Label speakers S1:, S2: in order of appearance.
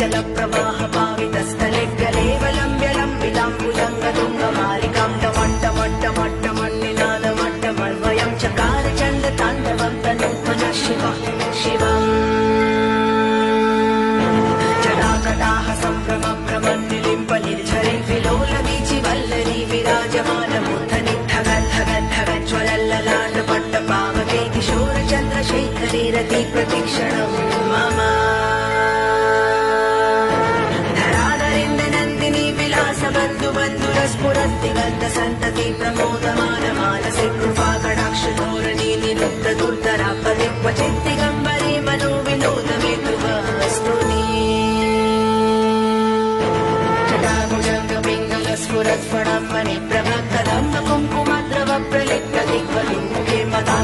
S1: चञ्चल प्रवाह पावितस्थले गलेवलम्ब्यलम्बिताम्बुजङ्गतुङ्गमालिकां टमट्टमट्टमट्टमन्निनादमट्टमन्वयं चकार चण्डताण्डवं तनूत्मनः शिवः शिवम् जटाकटाह सम्भ्रमभ्रमन्निलिम्प निर्झरे विलोलवीचि वल्लरी विराजमानमूर्धनि धगद्धगद्धगज्ज्वलल्ललाटपट्टपावके किशोरचन्द्रशेखरे रति प्रतीक्षणं मम धराधरेन्द्रनन्दिनी विलासबन्धुबन्धुरस्फुरद्दिगन्तसन्तति प्रमोदमान मानसे कृपा कटाक्षधोरणी निरुद्धदुर्ध